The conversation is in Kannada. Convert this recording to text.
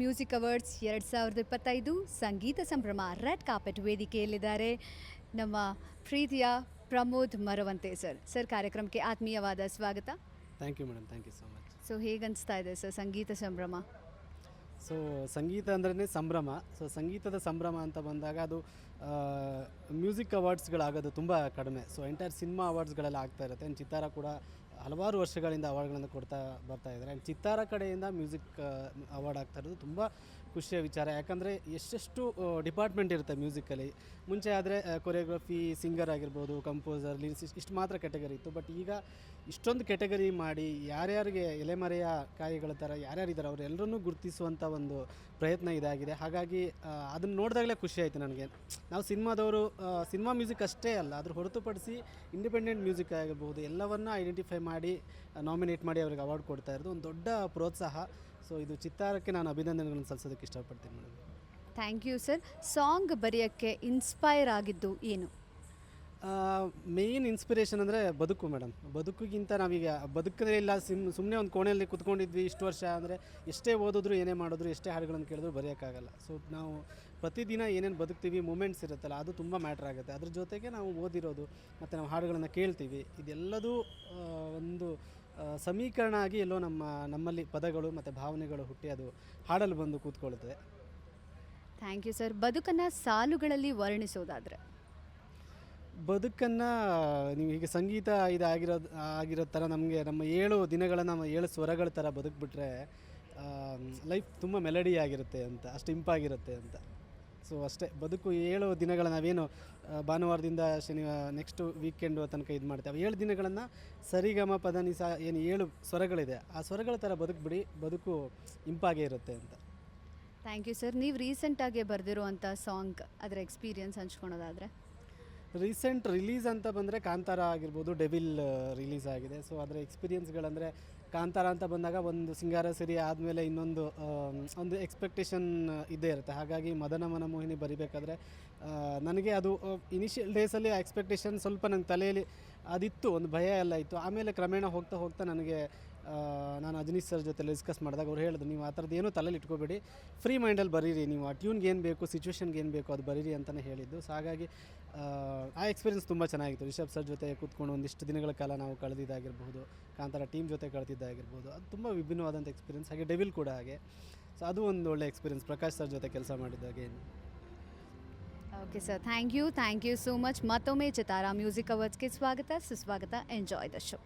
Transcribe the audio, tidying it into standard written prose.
ಮ್ಯೂಸಿಕ್ ಅವಾರ್ಡ್ಸ್ 2025 ಸಂಗೀತ ಸಂಭ್ರಮ ರೆಡ್ ಕಾರ್ಪೆಟ್ ವೇದಿಕೆಯಲ್ಲಿದ್ದಾರೆ ನಮ್ಮ ಪ್ರೀತಿಯ ಪ್ರಮೋದ್ ಮರವಂತೆ ಸರ್. ಸರ್, ಕಾರ್ಯಕ್ರಮಕ್ಕೆ ಆತ್ಮೀಯವಾದ ಸ್ವಾಗತ. Thank you madam, thank you so much. So ಹೇಗನ್ನಿಸ್ತಾ ಇದೆ ಸರ್ ಸಂಗೀತ ಸಂಭ್ರಮ? ಸೊ ಸಂಗೀತ ಅಂದ್ರೇ ಸಂಭ್ರಮ. ಸೊ ಸಂಗೀತದ ಸಂಭ್ರಮ ಅಂತ ಬಂದಾಗ ಅದು ಮ್ಯೂಸಿಕ್ ಅವಾರ್ಡ್ಸ್ಗಳಾಗೋದು ತುಂಬ ಕಡಿಮೆ. ಸೊ ಎಂಟೈರ್ ಸಿನಿಮಾ ಅವಾರ್ಡ್ಸ್ಗಳೆಲ್ಲ ಆಗ್ತಾ ಇರುತ್ತೆ. ಆ್ಯಂಡ್ ಚಿತ್ತಾರ ಕೂಡ ಹಲವಾರು ವರ್ಷಗಳಿಂದ ಅವಾರ್ಡ್ಗಳನ್ನು ಕೊಡ್ತಾ ಬರ್ತಾ ಇದ್ದಾರೆ. ಆ್ಯಂಡ್ ಚಿತ್ತಾರ ಕಡೆಯಿಂದ ಮ್ಯೂಸಿಕ್ ಅವಾರ್ಡ್ ಆಗ್ತಾ ಇರೋದು ತುಂಬ ಖುಷಿಯ ವಿಚಾರ. ಯಾಕಂದರೆ ಎಷ್ಟೆಷ್ಟು ಡಿಪಾರ್ಟ್ಮೆಂಟ್ ಇರುತ್ತೆ ಮ್ಯೂಸಿಕಲ್ಲಿ. ಮುಂಚೆ ಆದರೆ ಕೊರಿಯೋಗ್ರಫಿ, ಸಿಂಗರ್ ಆಗಿರ್ಬೋದು, ಕಂಪೋಸರ್, ಲಿರಿಕ್ಸ್ ಇಷ್ಟು ಮಾತ್ರ ಕೆಟಗರಿ ಇತ್ತು. ಬಟ್ ಈಗ ಇಷ್ಟೊಂದು ಕೆಟಗರಿ ಮಾಡಿ ಯಾರ್ಯಾರಿಗೆ ಎಲೆಮರೆಯ ಕಾಯಿಗಳ ಥರ ಯಾರ್ಯಾರಿದ್ದಾರೆ ಅವರೆಲ್ಲರನ್ನೂ ಗುರುತಿಸುವಂಥ ಒಂದು ಪ್ರಯತ್ನ ಇದಾಗಿದೆ. ಹಾಗಾಗಿ ಅದನ್ನು ನೋಡಿದಾಗಲೇ ಖುಷಿ ಆಯಿತು ನನಗೆ. ನಾವು ಸಿನಿಮಾದವರು ಸಿನಿಮಾ ಮ್ಯೂಸಿಕ್ ಅಷ್ಟೇ ಅಲ್ಲ, ಅದ್ರ ಹೊರತುಪಡಿಸಿ ಇಂಡಿಪೆಂಡೆಂಟ್ ಮ್ಯೂಸಿಕ್ ಆಗಿರ್ಬೋದು ಎಲ್ಲವನ್ನೂ ಐಡೆಂಟಿಫೈ ಮಾಡಿ ನಾಮಿನೇಟ್ ಮಾಡಿ ಅವ್ರಿಗೆ ಅವಾರ್ಡ್ ಕೊಡ್ತಾ ಇರೋದು ಒಂದು ದೊಡ್ಡ ಪ್ರೋತ್ಸಾಹ. ಸೊ ಇದು ಚಿತ್ತಾರಕ್ಕೆ ನಾನು ಅಭಿನಂದನೆಗಳನ್ನು ಸಲ್ಲಿಸೋದಕ್ಕೆ ಇಷ್ಟಪಡ್ತೀನಿ madam. Thank you sir. Song ಬರೆಯೋಕ್ಕೆ ಇನ್ಸ್ಪೈರ್ ಆಗಿದ್ದು ಏನು? ಮೇಯ್ನ್ ಇನ್ಸ್ಪಿರೇಷನ್ ಅಂದರೆ ಬದುಕು ಮೇಡಮ್. ಬದುಕಿಗಿಂತ ನಾವೀಗ ಬದುಕದೇ ಇಲ್ಲ, ಸುಮ್ಮನೆ ಒಂದು ಕೋಣೆಯಲ್ಲಿ ಕೂತ್ಕೊಂಡಿದ್ವಿ ಇಷ್ಟು ವರ್ಷ ಅಂದರೆ ಎಷ್ಟೇ ಓದಿದ್ರು ಏನೇ ಮಾಡಿದ್ರು ಎಷ್ಟೇ ಹಾಡುಗಳನ್ನು ಕೇಳಿದ್ರು ಬರೆಯೋಕ್ಕಾಗಲ್ಲ. ಸೊ ನಾವು ಪ್ರತಿದಿನ ಏನೇನು ಬದುಕ್ತೀವಿ ಮೂಮೆಂಟ್ಸ್ ಇರುತ್ತಲ್ಲ ಅದು ತುಂಬ ಮ್ಯಾಟ್ರ್ ಆಗುತ್ತೆ. ಅದ್ರ ಜೊತೆಗೆ ನಾವು ಓದಿರೋದು ಮತ್ತು ನಾವು ಹಾಡುಗಳನ್ನು ಕೇಳ್ತೀವಿ, ಇದೆಲ್ಲದೂ ಒಂದು ಸಮೀಕರಣ ಆಗಿ ಎಲ್ಲೋ ನಮ್ಮಲ್ಲಿ ಪದಗಳು ಮತ್ತು ಭಾವನೆಗಳು ಹುಟ್ಟಿ ಅದು ಹಾಡಲು ಬಂದು ಕೂತ್ಕೊಳ್ಳುತ್ತದೆ. Thank you sir. ಬದುಕನ್ನು ಸಾಲುಗಳಲ್ಲಿ ವರ್ಣಿಸೋದಾದರೆ? ಬದುಕನ್ನು ನೀವು ಈಗ ಸಂಗೀತ ಆಗಿರೋ ಥರ ನಮಗೆ ನಮ್ಮ 7 ದಿನಗಳನ್ನು ನಮ್ಮ 7 ಸ್ವರಗಳ ಥರ ಬದುಕಿಬಿಟ್ರೆ ಲೈಫ್ ತುಂಬ ಮೆಲಡಿ ಆಗಿರುತ್ತೆ ಅಂತ, ಅಷ್ಟು ಇಂಪಾಗಿರುತ್ತೆ ಅಂತ. ಸೊ ಅಷ್ಟೇ, ಬದುಕು 7 ದಿನಗಳ ನಾವೇನು ಭಾನುವಾರದಿಂದ ನೆಕ್ಸ್ಟ್ ವೀಕೆಂಡು ತನಕ ಇದು ಮಾಡ್ತೇವೆ, 7 ದಿನಗಳನ್ನು ಸರಿಗಮ ಪದ ನಿಸ ಏನು 7 ಸ್ವರಗಳಿದೆ ಆ ಸ್ವರಗಳ ಥರ ಬದುಕ್ಬಿಡಿ, ಬದುಕು ಇಂಪಾಗೇ ಇರುತ್ತೆ ಅಂತ. Thank you sir. ನೀವು ರೀಸೆಂಟಾಗಿ ಬರೆದಿರುವಂಥ ಸಾಂಗ್, ಅದರ ಎಕ್ಸ್ಪೀರಿಯನ್ಸ್ ಹಂಚ್ಕೊಳೋದಾದರೆ? ರೀಸೆಂಟ್ ರಿಲೀಸ್ ಅಂತ ಬಂದರೆ ಕಾಂತಾರ ಆಗಿರ್ಬೋದು, ಡೆವಿಲ್ ರಿಲೀಸ್ ಆಗಿದೆ. ಸೊ ಅದರ ಎಕ್ಸ್ಪೀರಿಯನ್ಸ್ಗಳಂದರೆ ಕಾಂತಾರ ಅಂತ ಬಂದಾಗ ಒಂದು ಸಿಂಗಾರ ಸಿರಿ ಆದಮೇಲೆ ಇನ್ನೊಂದು ಒಂದು ಎಕ್ಸ್ಪೆಕ್ಟೇಷನ್ ಇದ್ದೇ ಇರುತ್ತೆ. ಹಾಗಾಗಿ ಮದನ ಮನಮೋಹಿನಿ ಬರಿಬೇಕಾದ್ರೆ ನನಗೆ ಅದು ಇನಿಷಿಯಲ್ ಡೇಸಲ್ಲಿ ಆ ಎಕ್ಸ್ಪೆಕ್ಟೇಷನ್ ಸ್ವಲ್ಪ ನನ್ನ ತಲೆಯಲ್ಲಿ ಅದಿತ್ತು, ಒಂದು ಭಯ ಎಲ್ಲ ಇತ್ತು. ಆಮೇಲೆ ಕ್ರಮೇಣ ಹೋಗ್ತಾ ಹೋಗ್ತಾ ನನಗೆ ನಾನು ಅಜನೀಶ್ ಸರ್ ಜೊತೆ ಡಿಸ್ಕಸ್ ಮಾಡಿದಾಗ ಅವ್ರು ಹೇಳಿದ್ರು, ನೀವು ಆ ಥರದ್ದು ಏನೂ ತಲೆಯಲ್ಲಿ ಇಟ್ಕೋಬೇಡಿ, ಫ್ರೀ ಮೈಂಡಲ್ಲಿ ಬರೀರಿ, ನೀವು ಆ ಟ್ಯೂನ್ಗೆ ಏನು ಬೇಕು, ಸಿಚುವೇಷನ್ಗೆ ಏನು ಬೇಕು ಅದು ಬರೀರಿ ಅಂತಲೇ ಹೇಳಿದ್ದು. ಸೊ ಹಾಗಾಗಿ ಆ ಎಕ್ಸ್ಪೀರಿಯನ್ಸ್ ತುಂಬ ಚೆನ್ನಾಗಿತ್ತು. ರಿಷಬ್ ಸರ್ ಜೊತೆ ಕೂತ್ಕೊಂಡು ಒಂದಿಷ್ಟು ದಿನಗಳ ಕಾಲ ನಾವು ಕಳೆದಿದ್ದಾಗಿರ್ಬೋದು, ಕಾಂತಾರ ಟೀಮ್ ಜೊತೆ ಕಳೆದಿದ್ದಾಗಿರ್ಬೋದು, ಅದು ತುಂಬ ವಿಭಿನ್ನವಾದಂಥ ಎಕ್ಸ್ಪೀರಿಯನ್ಸ್. ಹಾಗೆ ಡೆವಿಲ್ ಕೂಡ ಹಾಗೆ. ಸೊ ಅದು ಒಂದು ಒಳ್ಳೆ ಎಕ್ಸ್ಪೀರಿಯನ್ಸ್, ಪ್ರಕಾಶ್ ಸರ್ ಜೊತೆ ಕೆಲಸ ಮಾಡಿದ್ದಾಗೆ. Okay sir, thank you so much. ಮತ್ತೊಮ್ಮೆ ಚಿತ್ತಾರ ಮ್ಯೂಸಿಕ್ ಅವಾರ್ಡ್ಸ್ಗೆ ಸ್ವಾಗತ, ಸುಸ್ವಾಗತ. Enjoy the show.